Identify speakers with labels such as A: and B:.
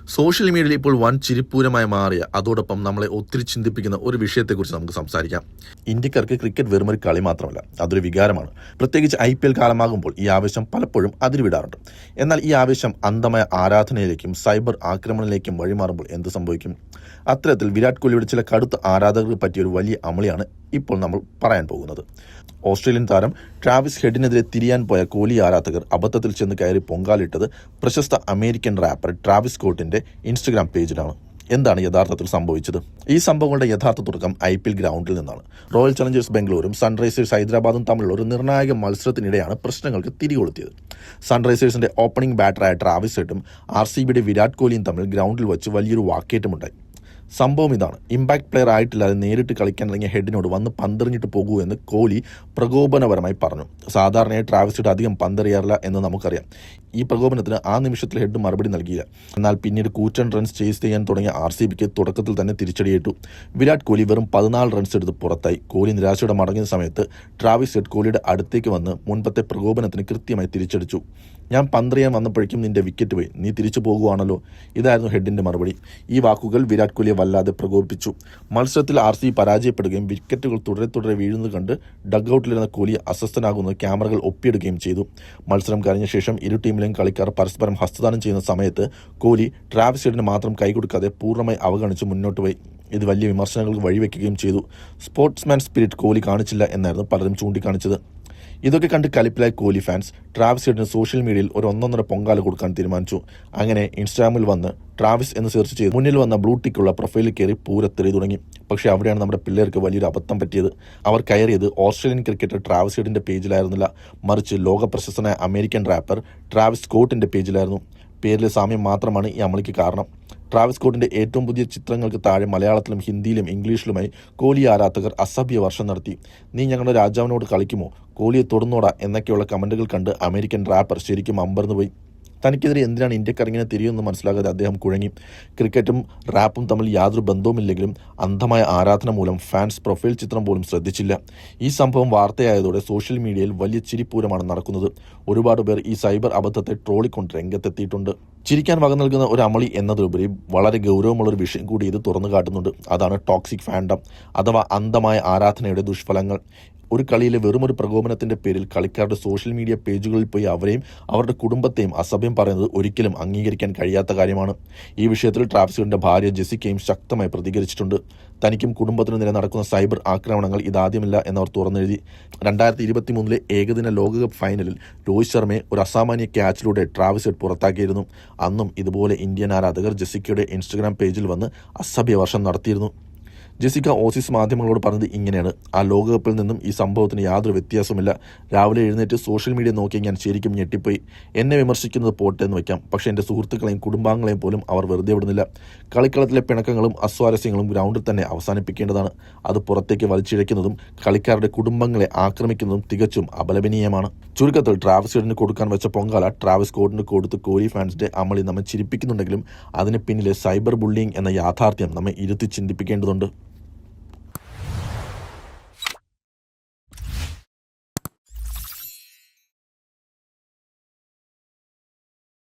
A: Social മീഡിയയിൽ ഇപ്പോൾ വൻ ചിരിപ്പൂരമായി മാറിയ അതോടൊപ്പം നമ്മളെ ഒത്തിരി ചിന്തിപ്പിക്കുന്ന ഒരു വിഷയത്തെക്കുറിച്ച് നമുക്ക് സംസാരിക്കാം. ഇന്ത്യക്കാർക്ക് ക്രിക്കറ്റ് വെറുമൊരു കളി മാത്രമല്ല, അതൊരു വികാരമാണ്. പ്രത്യേകിച്ച് IPL കാലമാകുമ്പോൾ ഈ ആവേശം പലപ്പോഴും അതിരുവിടാറുണ്ട്. എന്നാൽ ഈ ആവേശം അന്ധമായ ആരാധനയിലേക്കും സൈബർ ആക്രമണത്തിലേക്കും വഴിമാറുമ്പോൾ എന്ത് സംഭവിക്കും? അത്തരത്തിൽ വിരാട് കോഹ്ലിയുടെ ചില കടുത്ത ആരാധകർക്ക് പറ്റിയ ഒരു വലിയ അമളിയാണ് ഇപ്പോൾ നമ്മൾ പറയാൻ പോകുന്നത്. ഓസ്ട്രേലിയൻ താരം ട്രാവിസ് ഹെഡിനെതിരെ തിരിയാൻ പോയ കോഹ്ലി ആരാധകർ അബദ്ധത്തിൽ ചെന്ന് കയറി പൊങ്കാലിട്ടത് പ്രശസ്ത അമേരിക്കൻ റാപ്പർ ട്രാവിസ് സ്കോട്ടിന്റെ ഇൻസ്റ്റഗ്രാം പേജിലാണ്. എന്താണ് യഥാർത്ഥത്തിൽ സംഭവിച്ചത്? ഈ സംഭവങ്ങളുടെ യഥാർത്ഥ തുടക്കം IPL ഗ്രൗണ്ടിൽ നിന്നാണ്. റോയൽ ചലഞ്ചേഴ്സ് ബംഗളൂരും സൺറൈസേഴ്സ് ഹൈദരാബാദും തമ്മിലുള്ള ഒരു നിർണായക മത്സരത്തിനിടെയാണ് പ്രശ്നങ്ങൾക്ക് തിരികൊളുത്തിയത്. സൺറൈസേഴ്സിന്റെ ഓപ്പണിംഗ് ബാറ്ററായ ട്രാവിസ് ഹെഡും RCBയുടെ വിരാട് കോഹ്ലിയും തമ്മിൽ ഗ്രൗണ്ടിൽ വെച്ച് വലിയൊരു വാക്കേറ്റമുണ്ടായി. സംഭവം ഇതാണ്: ഇമ്പാക്ട് പ്ലെയർ ആയിട്ടില്ലാതെ നേരിട്ട് കളിക്കാൻ ഇറങ്ങിയ ഹെഡിനോട് വന്ന് പന്തെറിഞ്ഞിട്ട് പോകൂ എന്ന് കോഹ്ലി പ്രകോപനപരമായി പറഞ്ഞു. സാധാരണയായി ട്രാവിസ് ഹെഡ് അധികം പന്തെറിയാറില്ല എന്ന് നമുക്കറിയാം. ഈ പ്രകോപനത്തിന് ആ നിമിഷത്തിൽ ഹെഡ് മറുപടി നൽകിയില്ല. എന്നാൽ പിന്നീട് കൂറ്റൻ റൺസ് ചേസ് ചെയ്യാൻ തുടങ്ങിയ RCBക്ക് തുടക്കത്തിൽ തന്നെ തിരിച്ചടിയേറ്റു. വിരാട് കോഹ്ലി വെറും 14 റൺസ് എടുത്ത് പുറത്തായി. കോഹ്ലി നിരാശയോടെ മടങ്ങിയ സമയത്ത് ട്രാവിസ് ഹെഡ് കോഹ്ലിയുടെ അടുത്തേക്ക് വന്ന് മുൻപത്തെ പ്രകോപനത്തിന് കൃത്യമായി തിരിച്ചടിച്ചു. "ഞാൻ പന്തെറിയാൻ വന്നപ്പോഴേക്കും നിന്റെ വിക്കറ്റ് പോയി, നീ തിരിച്ചു പോകുവാണല്ലോ" ഇതായിരുന്നു ഹെഡിന്റെ മറുപടി. ഈ വാക്കുകൾ വിരാട് കോഹ്ലിയെ വല്ലാതെ പ്രകോപിപ്പിച്ചു. മത്സരത്തിൽ RCB പരാജയപ്പെടുകയും വിക്കറ്റുകൾ തുടരെ വീഴുന്നത് കണ്ട് ഡഗ്ഔട്ടിലിരുന്ന കോഹ്ലി അസ്വസ്ഥനാകുന്നത് ക്യാമറകൾ ഒപ്പിയെടുക്കുകയും ചെയ്തു. മത്സരം കഴിഞ്ഞ ശേഷം ഇരു ടീമിലെയും കളിക്കാർ പരസ്പരം ഹസ്തദാനം ചെയ്യുന്ന സമയത്ത് കോഹ്ലി ട്രാവിസ് ഹെഡിന് മാത്രം കൈകൊടുക്കാതെ പൂർണ്ണമായി അവഗണിച്ച് മുന്നോട്ട് പോയി. ഇത് വലിയ വിമർശനങ്ങൾക്ക് വഴിവെക്കുകയും ചെയ്തു. സ്പോർട്സ്മാൻ സ്പിരിറ്റ് കോഹ്ലി കാണിച്ചില്ല എന്നായിരുന്നു പലരും ചൂണ്ടിക്കാണിച്ചത്. ഇതൊക്കെ കണ്ട് കലിപ്പിലായ കോഹ്ലി ഫാൻസ് ട്രാവിസ് ഹെഡിന് സോഷ്യൽ മീഡിയയിൽ ഒരു ഒന്നൊന്നര പൊങ്കാല കൊടുക്കാൻ തീരുമാനിച്ചു. അങ്ങനെ ഇൻസ്റ്റാഗ്രാമിൽ വന്ന് ട്രാവിസ് എന്ന് സെർച്ച് ചെയ്ത് മുന്നിൽ വന്ന ബ്ലൂ ടിക്കുള്ള പ്രൊഫൈലിൽ കയറി പൂരത്തെറി തുടങ്ങി. പക്ഷേ അവിടെയാണ് നമ്മുടെ പിള്ളേർക്ക് വലിയൊരു അബദ്ധം പറ്റിയത്. അവർ കയറിയത് ഓസ്ട്രേലിയൻ ക്രിക്കറ്റർ ട്രാവിസ് ഹെഡിന്റെ പേജിലായിരുന്നില്ല, മറിച്ച് ലോക പ്രശസ്തനായ അമേരിക്കൻ റാപ്പർ ട്രാവിസ് സ്കോട്ടിന്റെ പേജിലായിരുന്നു. പേരിലെ സാമ്യം മാത്രമാണ് ഈ അമളിക്ക് കാരണം. ട്രാവിസ് സ്കോട്ടിന്റെ ഏറ്റവും പുതിയ ചിത്രങ്ങൾക്ക് താഴെ മലയാളത്തിലും ഹിന്ദിയിലും ഇംഗ്ലീഷിലുമായി കോഹ്ലി ആരാധകർ അസഭ്യ വർഷം നടത്തി. "നീ ഞങ്ങളുടെ രാജാവിനോട് കളിക്കുമോ? കോഹ്ലിയെ തൊടുന്നോടാ" എന്നൊക്കെയുള്ള കമന്റുകൾ കണ്ട് അമേരിക്കൻ റാപ്പർ ശരിക്കും അമ്പരന്നുപോയി. തനിക്കെതിരെ എന്തിനാണ് ഇന്ത്യക്കാർ ഇങ്ങനെ തിരിയുമെന്ന് മനസ്സിലാകാതെ അദ്ദേഹം കുഴങ്ങി. ക്രിക്കറ്റും റാപ്പും തമ്മിൽ യാതൊരു ബന്ധവുമില്ലെങ്കിലും അന്ധമായ ആരാധന മൂലം ഫാൻസ് പ്രൊഫൈൽ ചിത്രം പോലും ശ്രദ്ധിച്ചില്ല. ഈ സംഭവം വാർത്തയായതോടെ സോഷ്യൽ മീഡിയയിൽ വലിയ ചിരിപ്പൂരമാണ് നടക്കുന്നത്. ഒരുപാട് പേർ ഈ സൈബർ അബദ്ധത്തെ ട്രോളിക്കൊണ്ട് രംഗത്തെത്തിയിട്ടുണ്ട്. ചിരിക്കാൻ വക നൽകുന്ന ഒരു അമളി എന്നതിലുപരി വളരെ ഗൗരവമുള്ളൊരു വിഷയം കൂടി ഇത് തുറന്നു കാട്ടുന്നുണ്ട്. അതാണ് ടോക്സിക് ഫാൻഡം അഥവാ അന്ധമായ ആരാധനയുടെ ദുഷ്ഫലങ്ങൾ. ഒരു കളിയിലെ വെറുമൊരു പ്രകോപനത്തിന്റെ പേരിൽ കളിക്കാരുടെ സോഷ്യൽ മീഡിയ പേജുകളിൽ പോയി അവരെയും അവരുടെ കുടുംബത്തെയും അസഭ്യം പറയുന്നത് ഒരിക്കലും അംഗീകരിക്കാൻ കഴിയാത്ത കാര്യമാണ്. ഈ വിഷയത്തിൽ ട്രാവിസ് ഹെഡിന്റെ ഭാര്യ ജെസിക്കയും ശക്തമായി പ്രതികരിച്ചിട്ടുണ്ട്. തനിക്കും കുടുംബത്തിനും നേരെ നടക്കുന്ന സൈബർ ആക്രമണങ്ങൾ ഇതാദ്യമല്ല എന്നവർ തുറന്നെഴുതി. 2023 ഏകദിന ലോകകപ്പ് ഫൈനലിൽ രോഹിത് ശർമ്മയെ ഒരു അസാമാന്യ ക്യാച്ചിലൂടെ ട്രാവിസ് ഹെഡ് പുറത്താക്കിയിരുന്നു. അന്നും ഇതുപോലെ ഇന്ത്യൻ ആരാധകർ ജെസിക്കയുടെ ഇൻസ്റ്റഗ്രാം പേജിൽ വന്ന് അസഭ്യവർഷം നടത്തിയിരുന്നു. ജെസിക്ക ഓസീസ് മാധ്യമങ്ങളോട് പറഞ്ഞത് ഇങ്ങനെയാണ്: "ആ ലോകകപ്പിൽ നിന്നും ഈ സംഭവത്തിന് യാതൊരു വ്യത്യാസവുമില്ല. രാവിലെ എഴുന്നേറ്റ് സോഷ്യൽ മീഡിയ നോക്കി ഞാൻ ശരിക്കും ഞെട്ടിപ്പോയി. എന്നെ വിമർശിക്കുന്നത് പോട്ടെ എന്ന് വയ്ക്കാം, പക്ഷേ എൻ്റെ സുഹൃത്തുക്കളെയും കുടുംബാംഗങ്ങളെയും പോലും അവർ വെറുതെ വിടുന്നില്ല. കളിക്കളത്തിലെ പിണക്കങ്ങളും അസ്വാരസ്യങ്ങളും ഗ്രൗണ്ടിൽ തന്നെ അവസാനിപ്പിക്കേണ്ടതാണ്. അത് പുറത്തേക്ക് വലിച്ചിഴയ്ക്കുന്നതും കളിക്കാരുടെ കുടുംബങ്ങളെ ആക്രമിക്കുന്നതും തികച്ചും അപലപനീയമാണ്." ചുരുക്കത്തിൽ ട്രാവിസ് ഹെഡിന് കൊടുക്കാൻ വെച്ച പൊങ്കാല ട്രാവിസ് സ്കോട്ടിന് കൊടുത്ത് കോഹ്ലി ഫാൻസിന്റെ അമളി നമ്മെ ചിരിപ്പിക്കുന്നുണ്ടെങ്കിലും അതിന് പിന്നിലെ സൈബർ ബുള്ളിയിങ് എന്ന യാഥാർത്ഥ്യം നമ്മെ ഇരുത്തി ചിന്തിപ്പിക്കേണ്ടതുണ്ട്.